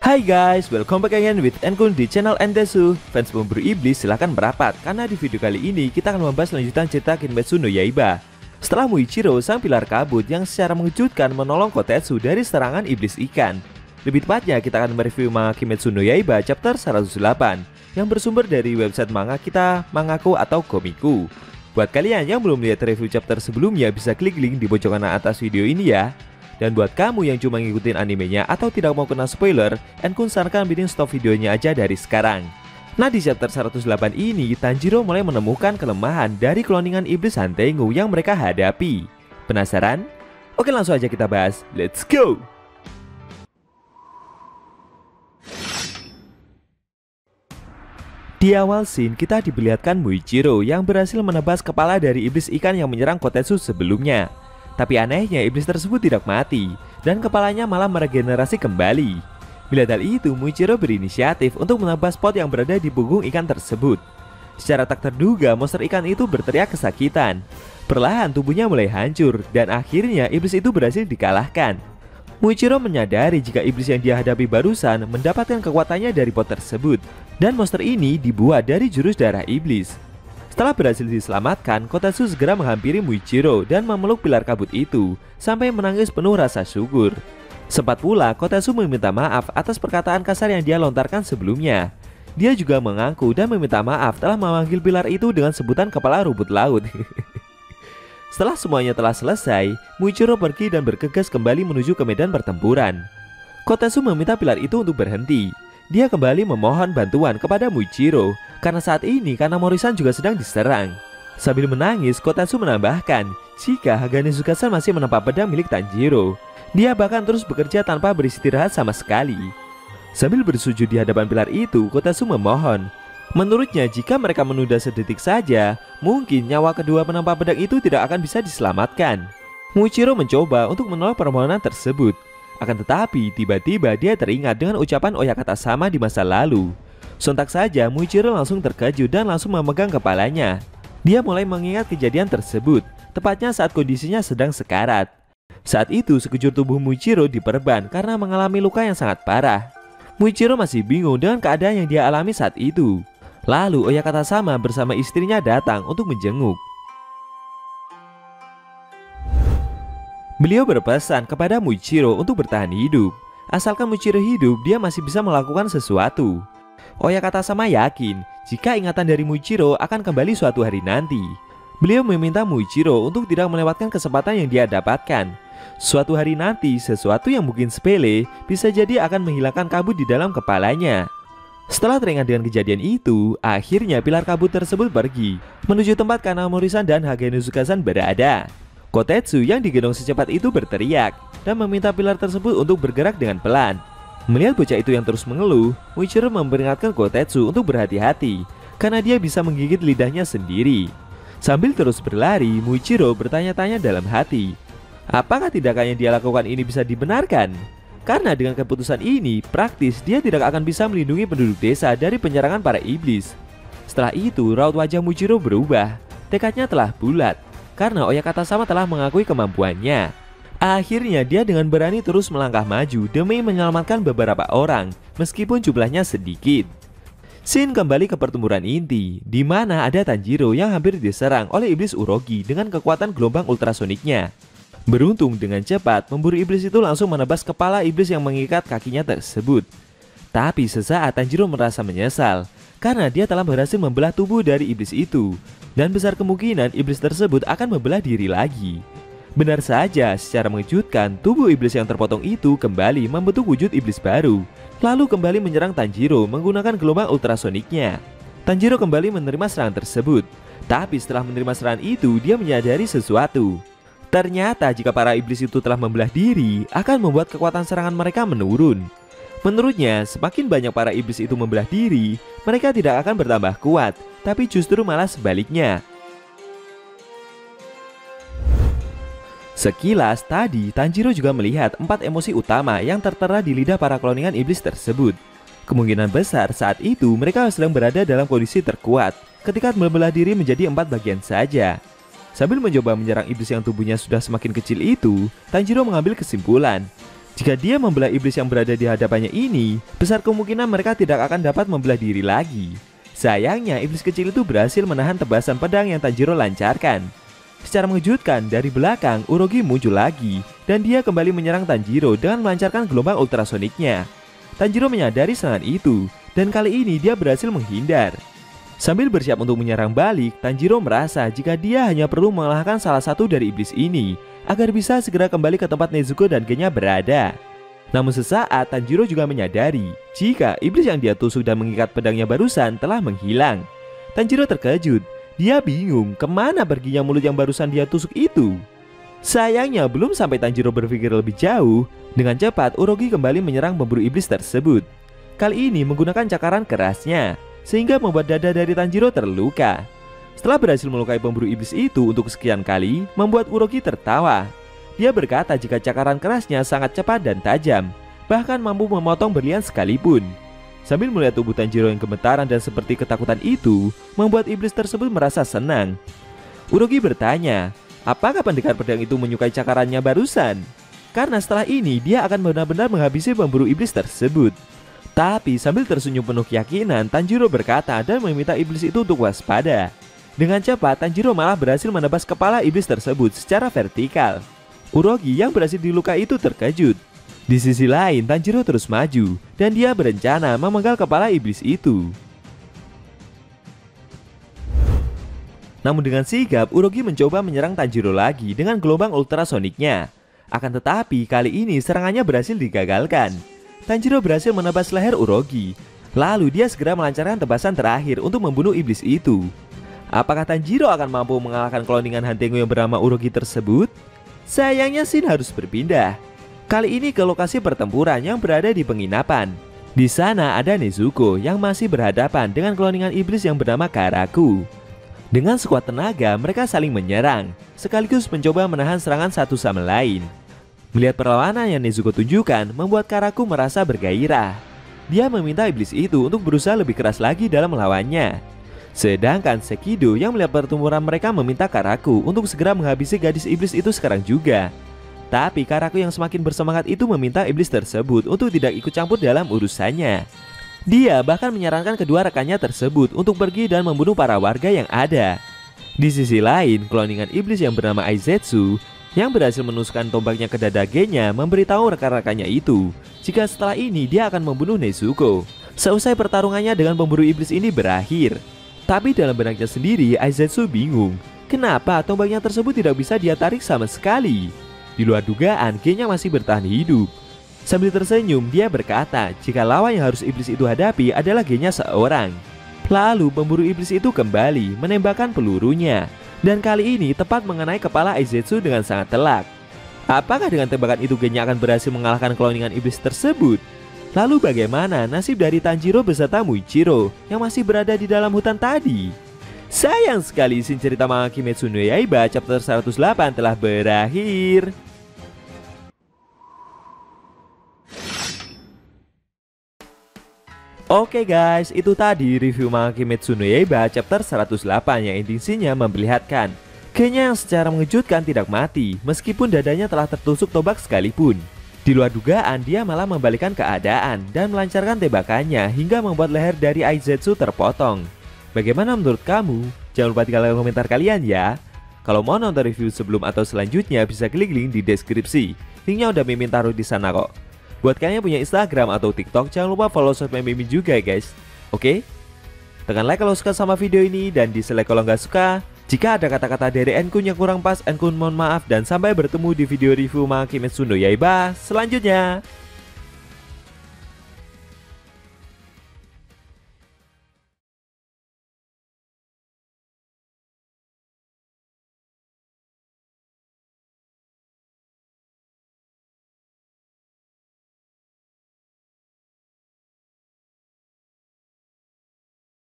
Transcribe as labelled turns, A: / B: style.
A: Hai guys, welcome back again with Enkun di channel Endesu. Fans pemburu iblis silahkan merapat, karena di video kali ini kita akan membahas lanjutan cerita Kinmetsu no Yaiba. Setelah Muichiro, sang pilar kabut yang secara mengejutkan menolong Kotetsu dari serangan iblis ikan. Lebih tepatnya kita akan mereview manga Kimetsu no Yaiba chapter 108 yang bersumber dari website manga kita, Mangaku atau Komiku. Buat kalian yang belum lihat review chapter sebelumnya, bisa klik link di pojok kanan atas video ini ya. Dan buat kamu yang cuma ngikutin animenya atau tidak mau kena spoiler, Enkun sarankan bikin stop videonya aja dari sekarang. Nah, di chapter 108 ini, Tanjiro mulai menemukan kelemahan dari kloningan iblis Hantengu yang mereka hadapi. Penasaran? Oke, langsung aja kita bahas. Let's go! Di awal scene, kita diperlihatkan Muichiro yang berhasil menebas kepala dari iblis ikan yang menyerang Kotetsu sebelumnya. Tapi anehnya iblis tersebut tidak mati dan kepalanya malah meregenerasi kembali. Bila hal itu, Muichiro berinisiatif untuk menebas pot yang berada di punggung ikan tersebut. Secara tak terduga, monster ikan itu berteriak kesakitan. Perlahan tubuhnya mulai hancur dan akhirnya iblis itu berhasil dikalahkan. Muichiro menyadari jika iblis yang dia hadapi barusan mendapatkan kekuatannya dari pot tersebut, dan monster ini dibuat dari jurus darah iblis. Setelah berhasil diselamatkan, Kotetsu segera menghampiri Muichiro dan memeluk pilar kabut itu sampai menangis penuh rasa syukur. Sempat pula Kotetsu meminta maaf atas perkataan kasar yang dia lontarkan sebelumnya. Dia juga mengaku dan meminta maaf telah memanggil pilar itu dengan sebutan kepala rumput laut. Setelah semuanya telah selesai, Muichiro pergi dan bergegas kembali menuju ke medan pertempuran. Kotetsu meminta pilar itu untuk berhenti. Dia kembali memohon bantuan kepada Muichiro karena saat ini Kanamori-san juga sedang diserang. Sambil menangis, Kotetsu menambahkan jika Hagane Sukasan masih menempa pedang milik Tanjiro. Dia bahkan terus bekerja tanpa beristirahat sama sekali. Sambil bersujud di hadapan pilar itu, Kotetsu memohon. Menurutnya jika mereka menunda sedetik saja, mungkin nyawa kedua penempa pedang itu tidak akan bisa diselamatkan. Muichiro mencoba untuk menolak permohonan tersebut. Akan tetapi tiba-tiba dia teringat dengan ucapan Oyakata Sama di masa lalu. Sontak saja Muichiro langsung terkejut dan langsung memegang kepalanya. Dia mulai mengingat kejadian tersebut, tepatnya saat kondisinya sedang sekarat. Saat itu sekujur tubuh Muichiro diperban karena mengalami luka yang sangat parah. Muichiro masih bingung dengan keadaan yang dia alami saat itu. Lalu Oyakata Sama bersama istrinya datang untuk menjenguk. Beliau berpesan kepada Muichiro untuk bertahan hidup. Asalkan Muichiro hidup, dia masih bisa melakukan sesuatu. Oyakata Sama yakin jika ingatan dari Muichiro akan kembali suatu hari nanti. Beliau meminta Muichiro untuk tidak melewatkan kesempatan yang dia dapatkan. Suatu hari nanti, sesuatu yang mungkin sepele bisa jadi akan menghilangkan kabut di dalam kepalanya. Setelah teringat dengan kejadian itu, akhirnya pilar kabut tersebut pergi menuju tempat Kanamori-san dan Hagane Sukasan berada. Kotetsu yang digendong secepat itu berteriak dan meminta pilar tersebut untuk bergerak dengan pelan. Melihat bocah itu yang terus mengeluh, Muichiro memperingatkan Kotetsu untuk berhati-hati karena dia bisa menggigit lidahnya sendiri. Sambil terus berlari, Muichiro bertanya-tanya dalam hati, apakah tindakan yang dia lakukan ini bisa dibenarkan? Karena dengan keputusan ini, praktis dia tidak akan bisa melindungi penduduk desa dari penyerangan para iblis. Setelah itu, raut wajah Muichiro berubah. Tekadnya telah bulat karena Oyakata Sama telah mengakui kemampuannya. Akhirnya dia dengan berani terus melangkah maju demi menyelamatkan beberapa orang, meskipun jumlahnya sedikit. Scene kembali ke pertempuran inti, di mana ada Tanjiro yang hampir diserang oleh iblis Urogi dengan kekuatan gelombang ultrasoniknya. Beruntung dengan cepat, pemburu iblis itu langsung menebas kepala iblis yang mengikat kakinya tersebut. Tapi sesaat Tanjiro merasa menyesal karena dia telah berhasil membelah tubuh dari iblis itu, dan besar kemungkinan iblis tersebut akan membelah diri lagi. Benar saja, secara mengejutkan, tubuh iblis yang terpotong itu kembali membentuk wujud iblis baru, lalu kembali menyerang Tanjiro menggunakan gelombang ultrasoniknya. Tanjiro kembali menerima serangan tersebut, tapi setelah menerima serangan itu, dia menyadari sesuatu. Ternyata jika para iblis itu telah membelah diri, akan membuat kekuatan serangan mereka menurun. Menurutnya, semakin banyak para iblis itu membelah diri, mereka tidak akan bertambah kuat, tapi justru malah sebaliknya. Sekilas tadi, Tanjiro juga melihat 4 emosi utama yang tertera di lidah para kloningan iblis tersebut. Kemungkinan besar saat itu mereka sedang berada dalam kondisi terkuat ketika membelah diri menjadi 4 bagian saja. Sambil mencoba menyerang iblis yang tubuhnya sudah semakin kecil itu, Tanjiro mengambil kesimpulan Jika dia membelah iblis yang berada di hadapannya ini, besar kemungkinan mereka tidak akan dapat membelah diri lagi. Sayangnya, iblis kecil itu berhasil menahan tebasan pedang yang Tanjiro lancarkan. Secara mengejutkan, dari belakang, Urogi muncul lagi, dan dia kembali menyerang Tanjiro dengan melancarkan gelombang ultrasoniknya. Tanjiro menyadari serangan itu, dan kali ini dia berhasil menghindar. Sambil bersiap untuk menyerang balik, Tanjiro merasa jika dia hanya perlu mengalahkan salah satu dari iblis ini, agar bisa segera kembali ke tempat Nezuko dan gengnya berada. Namun sesaat Tanjiro juga menyadari jika iblis yang dia tusuk dan mengikat pedangnya barusan telah menghilang. Tanjiro terkejut, dia bingung kemana perginya mulut yang barusan dia tusuk itu. Sayangnya belum sampai Tanjiro berpikir lebih jauh, dengan cepat Urogi kembali menyerang pemburu iblis tersebut. Kali ini menggunakan cakaran kerasnya, sehingga membuat dada dari Tanjiro terluka. Setelah berhasil melukai pemburu iblis itu untuk sekian kali, membuat Urogi tertawa. Dia berkata jika cakaran kerasnya sangat cepat dan tajam, bahkan mampu memotong berlian sekalipun. Sambil melihat tubuh Tanjiro yang gemetaran dan seperti ketakutan itu, membuat iblis tersebut merasa senang. Urogi bertanya, apakah pendekar pedang itu menyukai cakarannya barusan? Karena setelah ini dia akan benar-benar menghabisi pemburu iblis tersebut. Tapi sambil tersenyum penuh keyakinan, Tanjiro berkata dan meminta iblis itu untuk waspada. Dengan cepat, Tanjiro malah berhasil menebas kepala iblis tersebut secara vertikal. Urogi yang berhasil dilukai itu terkejut. Di sisi lain, Tanjiro terus maju, dan dia berencana memenggal kepala iblis itu. Namun dengan sigap, Urogi mencoba menyerang Tanjiro lagi dengan gelombang ultrasoniknya. Akan tetapi, kali ini serangannya berhasil digagalkan. Tanjiro berhasil menebas leher Urogi. Lalu dia segera melancarkan tebasan terakhir untuk membunuh iblis itu. Apakah Tanjiro akan mampu mengalahkan kloningan Hantengo yang bernama Urogi tersebut? Sayangnya Shin harus berpindah. Kali ini ke lokasi pertempuran yang berada di penginapan. Di sana ada Nezuko yang masih berhadapan dengan kloningan iblis yang bernama Karaku. Dengan sekuat tenaga mereka saling menyerang, sekaligus mencoba menahan serangan satu sama lain. Melihat perlawanan yang Nezuko tunjukkan membuat Karaku merasa bergairah. Dia meminta iblis itu untuk berusaha lebih keras lagi dalam melawannya. Sedangkan Sekido yang melihat pertempuran mereka meminta Karaku untuk segera menghabisi gadis iblis itu sekarang juga. Tapi Karaku yang semakin bersemangat itu meminta iblis tersebut untuk tidak ikut campur dalam urusannya. Dia bahkan menyarankan kedua rekannya tersebut untuk pergi dan membunuh para warga yang ada. Di sisi lain, kloningan iblis yang bernama Aizetsu yang berhasil menusukkan tombaknya ke dada Genya memberitahu rekan-rekannya itu jika setelah ini dia akan membunuh Nezuko. Seusai pertarungannya dengan pemburu iblis ini berakhir. Tapi dalam benaknya sendiri, Aizetsu bingung kenapa tombaknya tersebut tidak bisa dia tarik sama sekali. Di luar dugaan, Genya masih bertahan hidup. Sambil tersenyum, dia berkata jika lawan yang harus iblis itu hadapi adalah Genya seorang. Lalu pemburu iblis itu kembali menembakkan pelurunya, dan kali ini tepat mengenai kepala Aizetsu dengan sangat telak. Apakah dengan tembakan itu Genya akan berhasil mengalahkan kloningan iblis tersebut? Lalu bagaimana nasib dari Tanjiro beserta Muichiro yang masih berada di dalam hutan tadi? Sayang sekali scene cerita manga Kimetsu no Yaiba chapter 108 telah berakhir. Oke guys, itu tadi review manga Kimetsu no Yaiba chapter 108 yang ending scene-nya memperlihatkan Genya yang secara mengejutkan tidak mati meskipun dadanya telah tertusuk tombak sekalipun. Di luar dugaan, dia malah membalikkan keadaan dan melancarkan tembakannya hingga membuat leher dari Aizetsu terpotong. Bagaimana menurut kamu? Jangan lupa tinggalkan komentar kalian ya. Kalau mau nonton review sebelum atau selanjutnya bisa klik link di deskripsi. Linknya udah Mimin taruh di sana kok. Buat kalian yang punya Instagram atau TikTok, jangan lupa follow sosmed Mimin juga guys. Oke? Tekan like kalau suka sama video ini dan dislike kalau nggak suka. Jika ada kata-kata dari Enkun yang kurang pas, Enkun mohon maaf dan sampai bertemu di video review manga Kimetsu no Yaiba selanjutnya.